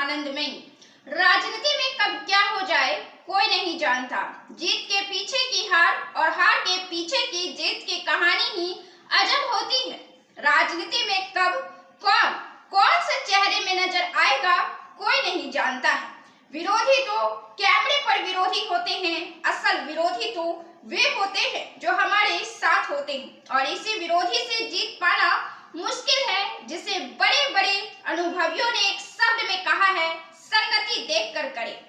आनंदमयी। राजनीति में कब क्या हो जाए कोई नहीं जानता। जीत के पीछे की हार और हार के पीछे की जीत की कहानी ही अजब होती है। राजनीति में कब कौन से चेहरे में नजर आएगा कोई नहीं जानता है। विरोधी तो कैमरे पर विरोधी होते हैं, असल विरोधी तो वे होते हैं जो हमारे साथ होते हैं। और इसी विरोधी से जीत पाना मुश्किल है, जिसे बड़े बड़े अनुभवियों ने एक शब्द में कहा है, संगति देखकर करे।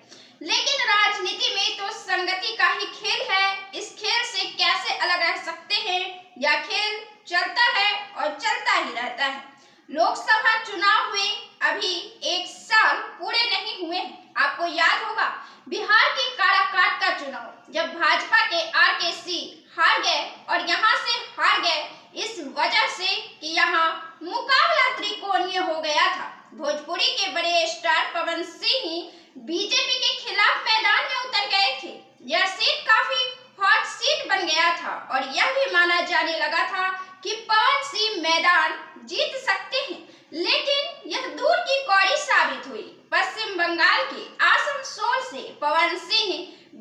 लेकिन राजनीति में तो संगति का ही खेल है। इस खेल से कैसे अलग रह सकते हैं? यह खेल चलता है और चलता ही रहता है। लोकसभा चुनाव हुए अभी 1 साल पूरे नहीं हुए हैं। आपको याद होगा बिहार के काराकाट का चुनाव, जब भाजपा के RKC हार गए और यहाँ से हार गए इस वजह से कि यहाँ मुकाबला त्रिकोणीय हो गया था। भोजपुरी के बड़े स्टार पवन सिंह ही बीजेपी के खिलाफ मैदान में उतर गए थे। यह सीट काफी हॉट सीट बन गया था और यह भी माना जाने लगा था कि पवन सिंह मैदान जीत सकते हैं, लेकिन यह दूर की कौड़ी साबित हुई। पश्चिम बंगाल के आसनसोल से पवन सिंह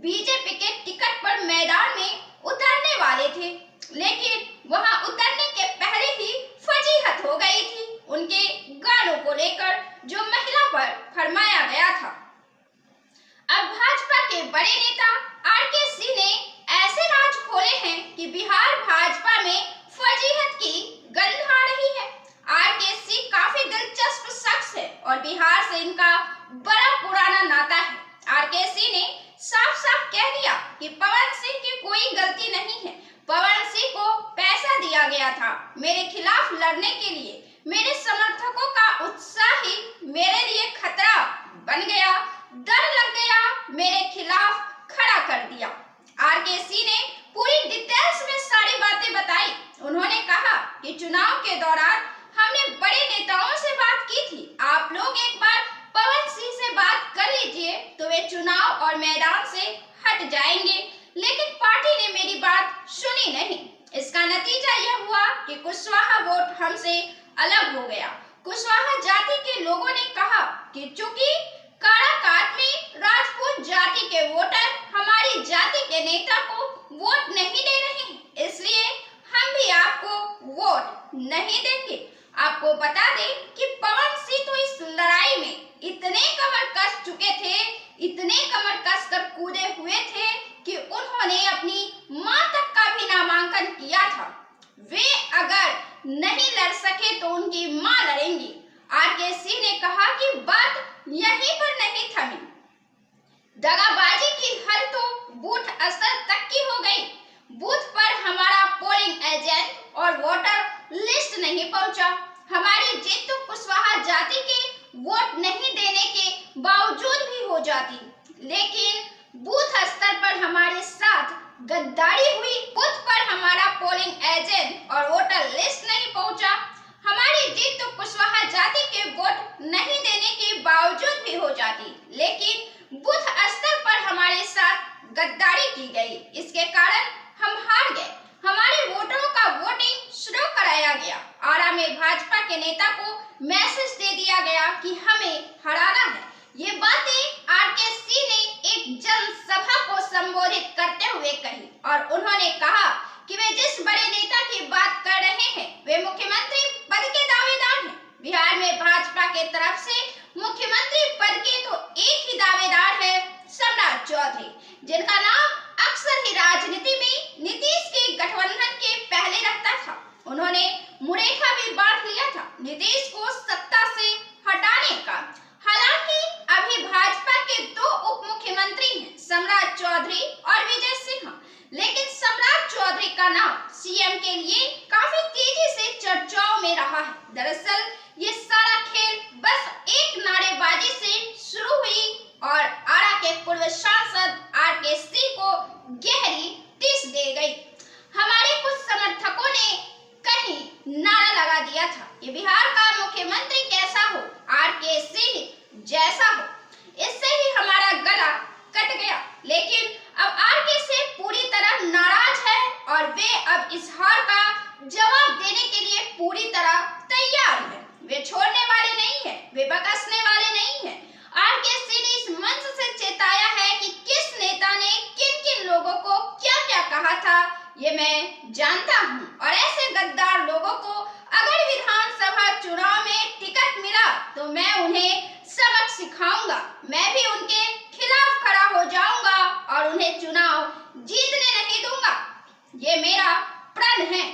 बीजेपी के टिकट पर मैदान में उतरने वाले थे, लेकिन वहां उतरने के पहले ही फजीहत हो गई थी उनके गानों को लेकर जो महिला पर फरमाया गया था। अब भाजपा के बड़े नेता RKC ने ऐसे राज खोले हैं कि बिहार भाजपा में फजीहत की गंध आ रही है। RKC काफी दिलचस्प शख्स है और बिहार से इनका बड़ा पुराना नाता है। RKC ने साफ साफ कह दिया कि पवन सिंह की कोई गलती नहीं है। पवन सिंह को पैसा दिया गया था मेरे खिलाफ लड़ने के लिए। मेरे समर्थकों का उत्साह ही मेरे लिए खतरा बन गया, डर लग गया, मेरे खिलाफ खड़ा कर दिया। RKC ने पूरी डिटेल्स में सारी बातें बताई। उन्होंने कहा कि चुनाव के दौरान हमने बड़े नेताओं से बात की थी। आप लोग एक बार पवन सिंह से बात कर लीजिए तो वे चुनाव और मैदान से हट जाएंगे, लेकिन पार्टी ने मेरी बात सुनी नहीं। इसका नतीजा यह हुआ कि कुशवाहा वोट हमसे अलग हो गया। कुशवाहा जाति के लोगों ने कहा कि चूंकि काराकाट में राजपूत जाति के वोटर हमारी जाति के नेता को वोट नहीं दे रहे हैं, इसलिए हम भी आपको वोट नहीं देंगे। आपको बता दें कि पवन सिंह तो इस लड़ाई में इतने कमर कस चुके थे, इतने कमर कस कर कूदे हुए थे कि उन्होंने अपनी मां तक का भी नामांकन किया था। वे अगर नहीं लड़ सके तो उनकी मां लड़ेंगी। RKC ने कहा कि बात यहीं पर नहीं थमी। दगाबाजी की हद तो बूथ स्तर तक की हो गई। बूथ पर हमारा पोलिंग एजेंट और वोटर लिस्ट नहीं पहुंचा। हमारी जीत तो कुशवाहा जाति के वोट नहीं देने के बावजूद भी हो जाती, लेकिन बूथ स्तर पर हमारे साथ गद्दारी हुई। बूथ पर हमारा पोलिंग एजेंट और वोटर लिस्ट नहीं पहुंचा। हमारी जीत तो कुशवाहा जाति के वोट नहीं देने के बावजूद भी हो जाती, लेकिन बूथ स्तर पर हमारे साथ गद्दारी की गई। इसके कारण हम हार गए। हमारे वोटरों का वोटिंग शुरू कराया गया। आरा में भाजपा के नेता को मैसेज दे दिया गया कि हमें हराना है। ये बातें RKC ने एक जनसभा को संबोधित करते हुए कही और उन्होंने कहा कि वे जिस बड़े नेता की बात कर रहे हैं वे मुख्यमंत्री पद के दावेदार हैं। बिहार में भाजपा के तरफ से मुख्यमंत्री पद के तो एक ही दावेदार है, सम्राट चौधरी, जिनका नाम अक्सर ही राजनीति में नीतीश के गठबंधन के पहले रहता था। उन्होंने मुरेठा भी बांट लिया था नीतीश को सत्ता से हटाने का। हालांकि अभी भाजपा के 2 उप मुख्यमंत्री हैं, सम्राट चौधरी और विजय सिन्हा, लेकिन सम्राट चौधरी का नाम CM के लिए काफी तेजी से चर्चाओं में रहा है। दरअसल ये सारा खेल बस एक नारेबाजी से शुरू हुई और आरा के पूर्व सांसद RKC को गहरी टिस दे गई। हमारे कुछ समर्थकों ने कहीं नारा लगा दिया था कि बिहार का मुख्यमंत्री कैसा हो, RKC जैसा हो। इससे ही हमारा गला कट गया, लेकिन अब RKC पूरी तरह नाराज है और वे अब इस हार का जवाब देने के लिए पूरी तरह तैयार है। वे छोड़ने वाले नहीं है, वे बकसने वाले नहीं है। मैं जानता हूँ और ऐसे गद्दार लोगों को अगर विधानसभा चुनाव में टिकट मिला तो मैं उन्हें सबक सिखाऊंगा। मैं भी उनके खिलाफ खड़ा हो जाऊंगा और उन्हें चुनाव जीतने नहीं दूंगा। ये मेरा प्रण है।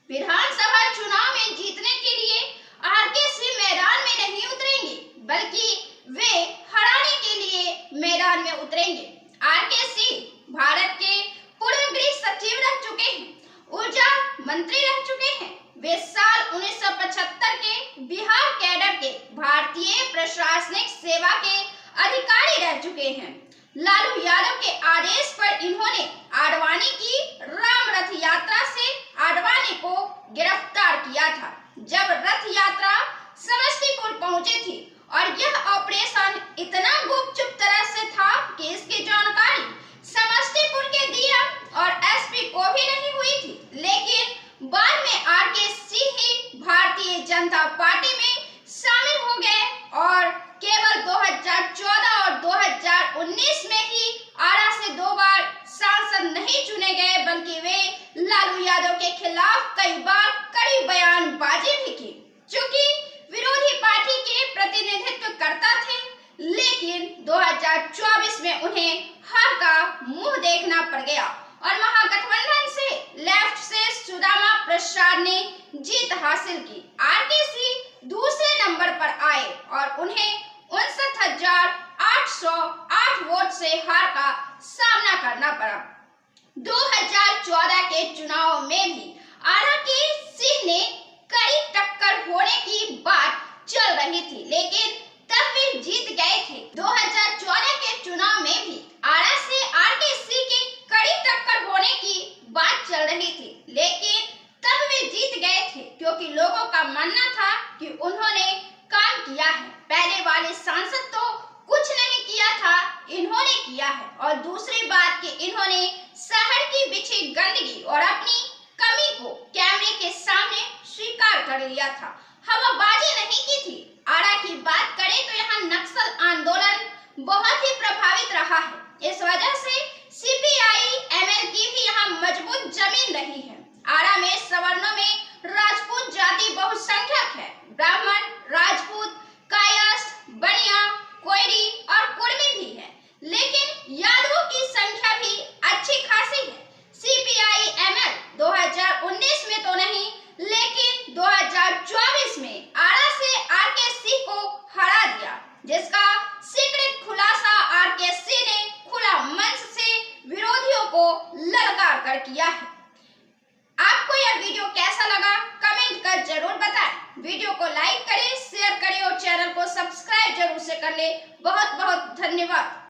विधानसभा चुनाव में जीतने के लिए आरके सिंह मैदान में नहीं उतरेंगे, बल्कि वे हराने के लिए मैदान में उतरेंगे। आरके सिंह भारत के पूर्व गृह सचिव रह चुके हैं, ऊर्जा मंत्री रह चुके हैं। वे साल 1975 के बिहार कैडर के भारतीय प्रशासनिक सेवा के अधिकारी रह चुके हैं। लालू यादव के आदेश पर इन्होंने आडवाणी की राम रथ यात्रा से आडवाणी को गिरफ्तार किया था। जब रथ यात्रा समस्तीपुर पहुंची थी और यह ऑपरेशन इतना गुपचुप तरह से था कि इसकी जानकारी समस्तीपुर के डीएम और एसपी को भी नहीं हुई थी। लेकिन बाद में आरके सिंह ही भारतीय जनता पार्टी में शामिल हो गए और केवल 2014 और 2019 में ही आरा से 2 बार सांसद नहीं चुने गए, बल्कि वे लालू यादव के खिलाफ कई बार कड़ी बयानबाजी भी की। चूंकि विरोधी पार्टी के प्रतिनिधित्व करता थे, लेकिन 2024 में उन्हें हार का मुंह देखना पड़ गया और महागठबंधन से लेफ्ट से सुदामा प्रसाद ने जीत हासिल की। आरके सिंह दूसरे नंबर पर आए और उन्हें 59,808 वोट से हार का सामना करना पड़ा। 2014 के चुनाव में भी आरके सिंह ने कड़ी टक्कर होने की बात चल रही थी, लेकिन तब वे जीत गए थे। 2014 के चुनाव में भी आरा से आरके सिंह की कड़ी टक्कर होने की बात चल रही थी, लेकिन तब वे जीत गए थे क्योंकि लोगों का मानना था कि उन्होंने काम किया है। पहले वाले सांसद तो कुछ नहीं किया था, इन्होंने किया है। और दूसरी बात कि इन्होंने शहर की बिछी गंदगी और अपनी कमी को कैमरे के सामने स्वीकार कर लिया था, हवाबाजी नहीं की थी। आरा की बात करें तो यहाँ नक्सल आंदोलन बहुत ही प्रभावित रहा है। इस वजह से सीपीआई एमएल की भी यहाँ मजबूत जमीन रही है। आरा में सवर्णों में राजपूत जाति बहुसंख्यक है। ब्राह्मण, राजपूत, कायस्थ, बनिया, कोयरी और कुर्मी भी है, लेकिन यादवों की संख्या भी अच्छी खासी है। सीपीआई एमएल 2019 में तो नहीं, लेकिन 2024 में आरा से आरके सिंह को हरा दिया, जिसका सीक्रेट खुलासा आरके सिंह ने खुला मंच से विरोधियों को ललकार कर किया है। आपको यह वीडियो कैसा लगा कमेंट कर जरूर बताएं। वीडियो को लाइक करें, शेयर करें और चैनल को सब्सक्राइब जरूर से कर ले। बहुत बहुत धन्यवाद।